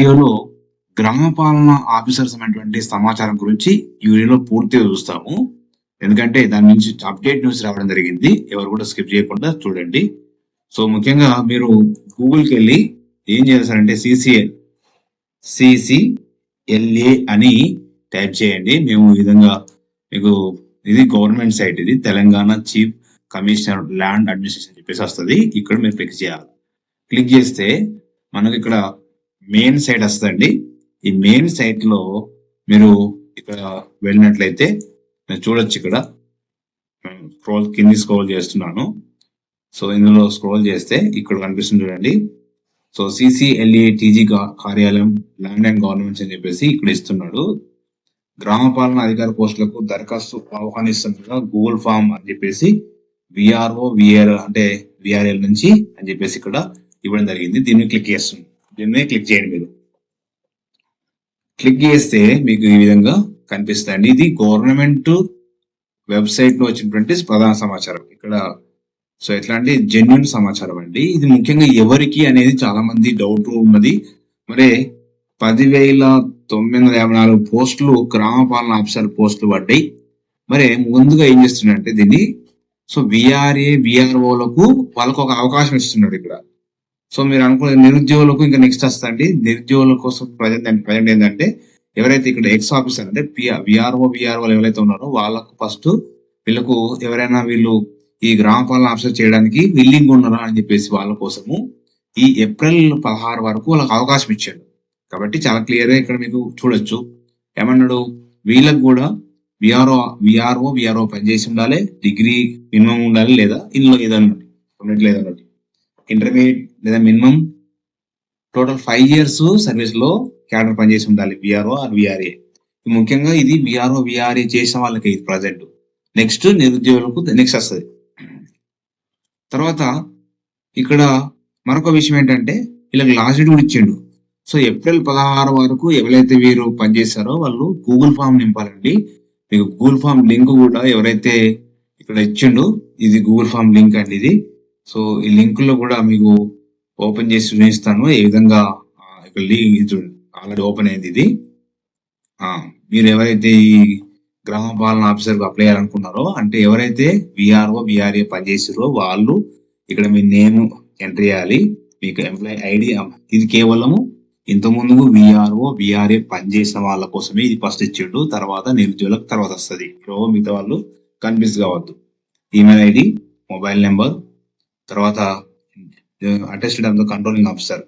వీడియోలో గ్రామ పాలన ఆఫీసర్స్ అనేటువంటి సమాచారం గురించి ఈ వీడియోలో పూర్తిగా చూస్తాము. ఎందుకంటే దాని నుంచి అప్డేట్ న్యూస్ రావడం జరిగింది. ఎవరు కూడా స్కిప్ చేయకుండా చూడండి. సో ముఖ్యంగా మీరు గూగుల్కి వెళ్ళి ఏం చేస్తారంటే CCLA అని టైప్ చేయండి. మేము ఈ విధంగా మీకు ఇది గవర్నమెంట్ సైట్, ఇది Telangana chief commissioner land administration చెప్పేసి వస్తుంది. ఇక్కడ మీరు క్లిక్ చేయాలి. క్లిక్ చేస్తే మనకి ఇక్కడ మెయిన్ సైట్ వస్తుందండి. ఈ మెయిన్ సైట్ లో మీరు ఇక్కడ వెళ్ళినట్లయితే నేను చూడొచ్చు. ఇక్కడ కింది స్క్రోల్ చేస్తున్నాను. సో ఇందులో స్క్రోల్ చేస్తే ఇక్కడ కనిపిస్తుంది చూడండి. సో CCLA TG కార్యాలయం ల్యాండ్ అండ్ గవర్నమెంట్స్ అని చెప్పేసి ఇక్కడ ఇస్తున్నాడు. గ్రామ పాలన అధికార పోస్టులకు దరఖాస్తు ఆహ్వానిస్తుండగా గూగుల్ ఫామ్ అని చెప్పేసి VRO అంటే VRL నుంచి అని చెప్పేసి ఇక్కడ ఇవ్వడం జరిగింది. దీన్ని క్లిక్ చేస్తుంది. దీన్ని క్లిక్ చేయండి. మీరు క్లిక్ చేస్తే మీకు ఈ విధంగా కనిపిస్తుంది. ఇది గవర్నమెంట్ వెబ్సైట్ లో వచ్చినటువంటి ప్రధాన సమాచారం. ఇక్కడ సో ఎట్లాంటి జెన్యున్ సమాచారం అండి. ఇది ముఖ్యంగా ఎవరికి అనేది చాలా మంది డౌట్ ఉన్నది. మరి 10,954 పోస్టులు గ్రామ పాలన ఆఫీసర్ పోస్టులు పడ్డాయి. మరి ముందుగా ఏం చేస్తున్నాడంటే దీన్ని సో VRA VROలకు వాళ్ళకు ఒక అవకాశం ఇస్తున్నాడు ఇక్కడ. సో మీరు అనుకునే నిరుద్యోగులకు ఇంకా నెక్స్ట్ వస్తుంది. నిరుద్యోగుల కోసం ప్రజెంట్ ఏంటంటే ఎవరైతే ఇక్కడ ఎక్స్ ఆఫీసర్ అంటే VRO ఎవరైతే ఉన్నారో వాళ్ళకు ఫస్ట్ వీళ్ళకు ఎవరైనా వీళ్ళు ఈ గ్రామ పాలన ఆఫీసర్ చేయడానికి విల్లింగ్ ఉన్నారా అని చెప్పేసి వాళ్ళ కోసము ఈ ఏప్రిల్ 16 వరకు వాళ్ళకి అవకాశం ఇచ్చాడు. కాబట్టి చాలా క్లియర్ గా ఇక్కడ మీకు చూడొచ్చు. ఏమన్నాడు, వీళ్ళకి కూడా VRO పనిచేసి ఉండాలి, డిగ్రీ మినిమం ఉండాలి, లేదా ఇందులో ఏదన్నా ఇంటర్మీడియట్ లేదా మినిమం టోటల్ 5 years సర్వీస్ లో క్యాడర్ పనిచేసి ఉండాలి. VRO or VRA. ముఖ్యంగా ఇది VRO VRA చేసిన వాళ్ళకి ఇది ప్రజెంట్. నెక్స్ట్ నిరుద్యోగులకు నెక్స్ట్ వస్తుంది. తర్వాత ఇక్కడ మరొక విషయం ఏంటంటే వీళ్ళకి లాస్ట్ డేట్ కూడా ఇచ్చిండు. సో ఏప్రిల్ 16 వరకు ఎవరైతే వీరు పనిచేస్తారో వాళ్ళు గూగుల్ ఫామ్ నింపాలండి. మీకు గూగుల్ ఫామ్ లింక్ కూడా ఎవరైతే ఇక్కడ ఇచ్చిండు, ఇది గూగుల్ ఫామ్ లింక్ అండి ఇది. సో ఈ లింక్ లో కూడా మీకు ఓపెన్ చేసి చూపిస్తాను ఏ విధంగా. ఇక్కడ లింక్ ఆల్రెడీ ఓపెన్ అయింది ఇది. మీరు ఎవరైతే ఈ గ్రామ పాలన ఆఫీసర్ అప్లై చేయాలనుకున్నారో అంటే ఎవరైతే VRO VRA పనిచేసారో వాళ్ళు ఇక్కడ మీ నేమ్ ఎంటర్ చేయాలి. మీకు ఎంప్లాయీ ఐడి ఇది కేవలము ఇంతకుముందు VRO VRA పనిచేసిన వాళ్ళ కోసమే ఇది ఫస్ట్ ఇచ్చిండు. తర్వాత నిరుద్యోగులకు తర్వాత వస్తుంది. మిగతా వాళ్ళు కన్ఫ్యూజ్ కావద్దు. ఈమెయిల్ ఐడి, మొబైల్ నెంబర్, తర్వాత attested of the controlling officer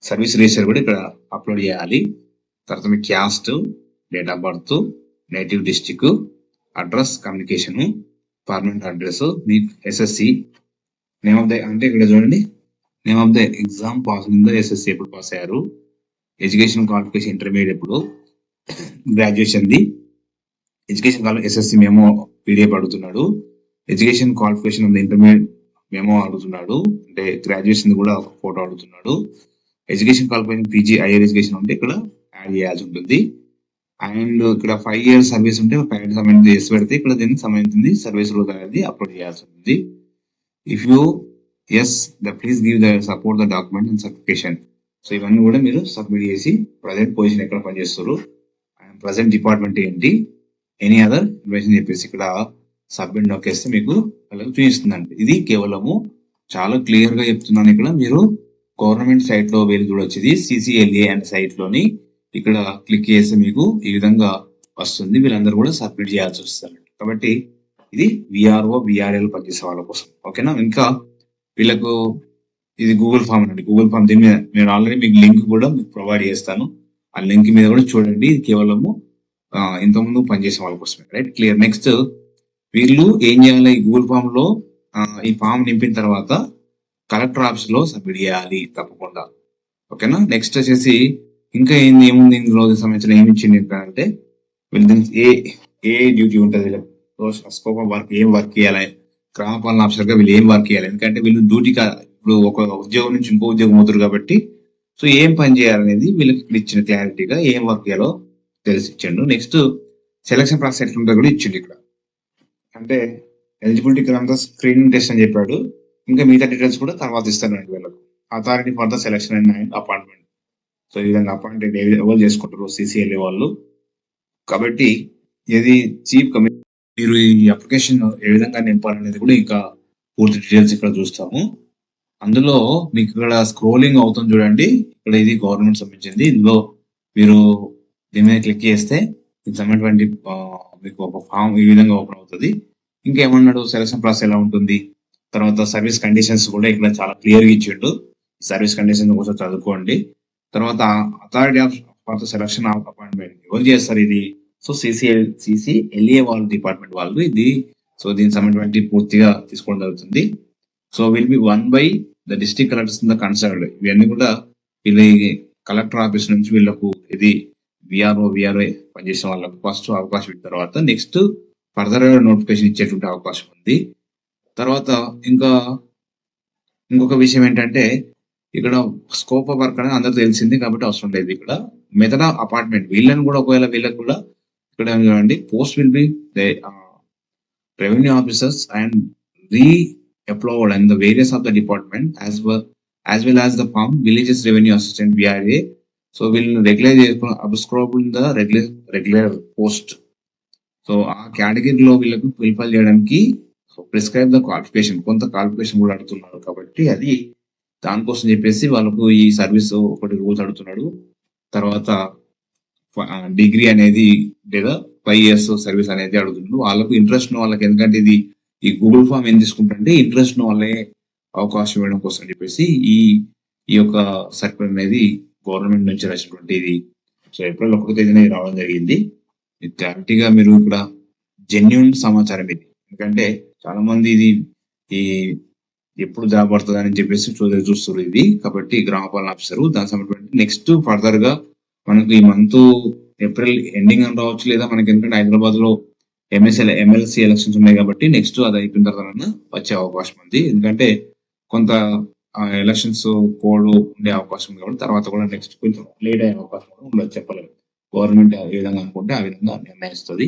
service register కూడా ఇక్కడ అప్లోడ్ చేయాలి. తర్వాత మీ caste, date of birth, native district, address, communication, permanent address, మీ SSC నేమ్ ఆఫ్ ద అంటే ఇక్కడ చూడండి name of the exam pass కింద SSC ఎప్పుడు పాస్ అయ్యారు, ఎడ్యుకేషన్ క్వాలిఫికేషన్ ఇంటర్మీడియట్ ఎప్పుడు, గ్రాడ్యుయేషన్ ది ఎడ్యుకేషన్ SSC మెమో PDF అడుగుతున్నాడు, education qualification of the intermediate memo అడుగుతున్నాడు, అంటే గ్రాడ్యుయేషన్ కూడా ఒక ఫోటో అడుగుతున్నాడు. Education qualification PG higher education ఉంటే ఇక్కడ యాడ్ చేయాల్సి ఉంటుంది. అండ్ ఇక్కడ 5 years సర్వీస్ ఉంటే ప్రైవేట్ సంబంధించి చేసి పెడితే ఇక్కడ దీనికి సంబంధించింది సర్వీస్ లో అనేది అప్లోడ్ చేయాల్సి ఉంటుంది. If you please give the support the document and certification. So ఇవన్నీ కూడా మీరు సబ్మిట్ చేసి ప్రజెంట్ పొజిషన్ ఎక్కడ పనిచేస్తారు అండ్ ప్రజెంట్ డిపార్ట్మెంట్ ఏంటి, ఎనీ అదర్ ఇన్ఫర్మేషన్ చెప్పేసి ఇక్కడ సబ్మిట్ నొక్కేస్తే మీకు వాళ్ళకి చూపిస్తుందండి. ఇది కేవలము చాలా క్లియర్ గా చెప్తున్నాను. ఇక్కడ మీరు గవర్నమెంట్ సైట్ లో వెళ్ళి చూడొచ్చు. ఇది CCLA అనే సైట్ లోని ఇక్కడ క్లిక్ చేస్తే మీకు ఈ విధంగా వస్తుంది. వీళ్ళందరూ కూడా సబ్మిట్ చేయాల్సి వస్తుంది. కాబట్టి ఇది VRO VRL పనిచేసే వాళ్ళ కోసం. ఓకేనా. ఇంకా వీళ్ళకు ఇది గూగుల్ ఫామ్ అండి. గూగుల్ ఫామ్ దీని మీద నేను ఆల్రెడీ మీకు లింక్ కూడా మీకు ప్రొవైడ్ చేస్తాను. ఆ లింక్ మీద కూడా చూడండి. ఇది కేవలము ఇంతకుముందు పనిచేసే వాళ్ళ కోసమే. Right, clear. నెక్స్ట్ వీళ్ళు ఏం చేయాలి, ఈ గూగుల్ ఫామ్ లో ఈ ఫామ్ నింపిన తర్వాత కలెక్టర్ ఆఫీస్ లో సబ్మిట్ చేయాలి తప్పకుండా. ఓకేనా. నెక్స్ట్ వచ్చేసి ఇంకా ఏముంది ఇందులో సంబంధించిన ఏమి ఇచ్చింది అంటే వీళ్ళు ఏ డ్యూటీ ఉంటుంది, స్కోప్ ఆఫ్ వర్క్, ఏం వర్క్ చేయాలి, గ్రామ పాలన ఆఫీసర్ గా వీళ్ళు ఏం వర్క్ చేయాలి. ఎందుకంటే వీళ్ళు డ్యూటీ ఇప్పుడు ఒక ఉద్యోగం నుంచి ఇంకో ఉద్యోగం అవుతారు కాబట్టి సో ఏం పని చేయాలనేది వీళ్ళకి ఇచ్చిన క్లారిటీగా ఏం వర్క్ చేయాలో తెలిసి ఇచ్చిండు. నెక్స్ట్ సెలక్షన్ ప్రాసెస్ ఎట్లుంటుందో కూడా ఇచ్చిండు. ఇక్కడ అంటే ఎలిజిబిలిటీ అంతా స్క్రీనింగ్ టెస్ట్ అని చెప్పాడు. ఇంకా మిగతా డీటెయిల్స్ కూడా తర్వాత ఇస్తానండి వీళ్ళకు. Authority for the selection and appointment so ఈ విధంగా అపాయింటెడ్ ఎవరు చేసుకుంటారు సిసిఎల్ఏ వాళ్ళు. కాబట్టి ఇది చీఫ్ కమిషన్. మీరు ఈ అప్లికేషన్ ఏ విధంగా నింపాలనేది కూడా ఇంకా పూర్తి డీటెయిల్స్ ఇక్కడ చూస్తాము. అందులో మీకు ఇక్కడ స్క్రోలింగ్ అవుతుంది చూడండి, ఇక్కడ ఇది గవర్నమెంట్ సంబంధించింది. ఇందులో మీరు దీని మీద క్లిక్ చేస్తే మీకు సంబంధించినటువంటి మీకు ఒక ఫామ్ ఈ విధంగా ఓపెన్ అవుతుంది. ఇంకేమన్నాడు, సెలక్షన్ ప్రాసెస్ ఎలా ఉంటుంది, తర్వాత సర్వీస్ కండిషన్స్ కూడా ఇక్కడ చాలా క్లియర్గా ఇచ్చిండు. సర్వీస్ కండిషన్స్ కోసం చదువుకోండి. తర్వాత authority of for the selection of appointment ఎవరు చేస్తారు ఇది, సో సిసిఎల్ఏ వాళ్ళ డిపార్ట్మెంట్ వాళ్ళు ఇది. సో దీనికి సంబంధించి పూర్తిగా తీసుకోవడం జరుగుతుంది. So will be one by the district collectors in the concern. ఇవన్నీ కూడా వీళ్ళ కలెక్టర్ ఆఫీస్ నుంచి వీళ్ళకు ఇది విఆర్ఓ పనిచేసిన వాళ్ళకు ఫస్ట్ అవకాశం ఇచ్చిన తర్వాత నెక్స్ట్ ఫర్దర్ నోటిఫికేషన్ ఇచ్చేటువంటి అవకాశం ఉంది. తర్వాత ఇంకొక విషయం ఏంటంటే ఇక్కడ స్కోప్ ఆఫ్ వర్క్ అనేది అందరికి తెలిసింది కాబట్టి అవసరం లేదు. ఇక్కడ మెథడ్ ఆఫ్ అపార్ట్మెంట్ వీళ్ళని కూడా ఒకవేళ వీళ్ళకి కూడా ఇక్కడ చూడండి, post will be revenue officers and re-employed and the various of the department as well as the farm villages revenue assistant VRA. So will regular absorbed in the regular post. So ఆ కేటగిరీలో వీళ్ళకు fulfil చేయడానికి prescribe the qualification, కొంత qualification కూడా అడుగుతున్నారు కాబట్టి అది దానికోసం చెప్పేసి వాళ్ళకు ఈ సర్వీస్ ఒకటి రూల్స్ అడుగుతున్నాడు. తర్వాత డిగ్రీ అనేది లేదా 5 years సర్వీస్ అనేది అడుగుతున్నాడు. వాళ్ళకు ఇంట్రెస్ట్ ఉన్న వాళ్ళకి, ఎందుకంటే ఇది ఈ గూగుల్ ఫామ్ ఏం తీసుకుంటే ఇంట్రెస్ట్ ఉన్న వాళ్ళే అవకాశం ఇవ్వడం కోసం చెప్పేసి ఈ యొక్క సర్క్యులర్ అనేది గవర్నమెంట్ నుంచి రాసినటువంటి ఇది. సో April 1వ తేదీన రావడం జరిగింది. క్లారిటీగా మీరు ఇక్కడ జెన్యున్ సమాచారం ఇది, ఎందుకంటే చాలా మంది ఇది ఈ ఎప్పుడు జాబ్ పడుతుంది అని చెప్పేసి చూస్తారు ఇది. కాబట్టి గ్రామపాలన ఆఫీసర్ దాని సంబంధించి నెక్స్ట్ ఫర్దర్ గా మనకు ఈ మంత్ ఏప్రిల్ ఎండింగ్ అని రావచ్చు, లేదా మనకి ఎందుకంటే హైదరాబాద్ లో ఎమ్మెల్సీ ఎలక్షన్స్ ఉన్నాయి కాబట్టి నెక్స్ట్ అది అయిపోయిన తర్వాత వచ్చే అవకాశం ఉంది. ఎందుకంటే కొంత ఎలక్షన్స్ కోడ్ ఉండే అవకాశం ఉంది కాబట్టి తర్వాత కూడా నెక్స్ట్ కొంచెం లేట్ అయ్యే అవకాశం కూడా ఉండదు, చెప్పలేము. గవర్నమెంట్ ఏ విధంగా అనుకుంటే ఆ విధంగా నిర్ణయిస్తుంది.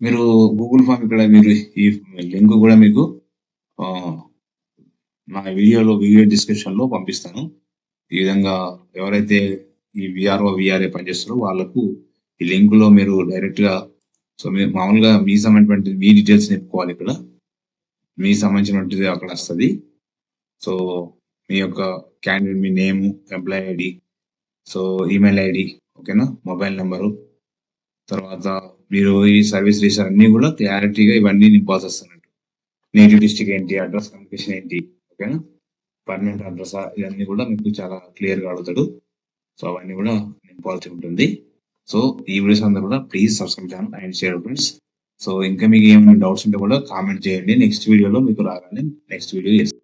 మీరు గూగుల్ ఫామ్ ఇక్కడ మీరు ఈ లింక్ కూడా మీకు నా వీడియో డిస్క్రిప్షన్ లో పంపిస్తాను. ఈ విధంగా ఎవరైతే ఈ విఆర్ఏ పనిచేస్తారో వాళ్ళకు ఈ లింక్ లో మీరు డైరెక్ట్ గా, సో మీరు మామూలుగా మీ సంబంధించినటువంటి మీ డీటెయిల్స్ నింపుకోవాలి. ఇక్కడ మీ సంబంధించినటువంటిది అక్కడ వస్తుంది. సో మీ యొక్క క్యాండిడేట్, మీ name, employee ID, so email ID, ఓకేనా, మొబైల్ నెంబరు, తర్వాత మీరు ఈ సర్వీస్ రిజిస్టర్ అన్ని కూడా క్లారిటీగా ఇవన్నీ నింపాల్సి వస్తున్నట్టు. నేటివ్ డిస్ట్రిక్ట్ ఏంటి, అడ్రస్ కమ్యూనికేషన్ ఏంటి, ఓకేనా, పర్మనెంట్ అడ్రస్, ఇవన్నీ కూడా మీకు చాలా క్లియర్గా అడుగుతాడు. సో అవన్నీ కూడా నింపాల్సి ఉంటుంది. సో ఈ వీడియోస్ అందరూ కూడా please subscribe channel and share friends. So ఇంకా మీకు ఏమైనా డౌట్స్ ఉంటే కూడా కామెంట్ చేయండి. నెక్స్ట్ వీడియోలో మీకు రాగానే నెక్స్ట్ వీడియో చేస్తాను.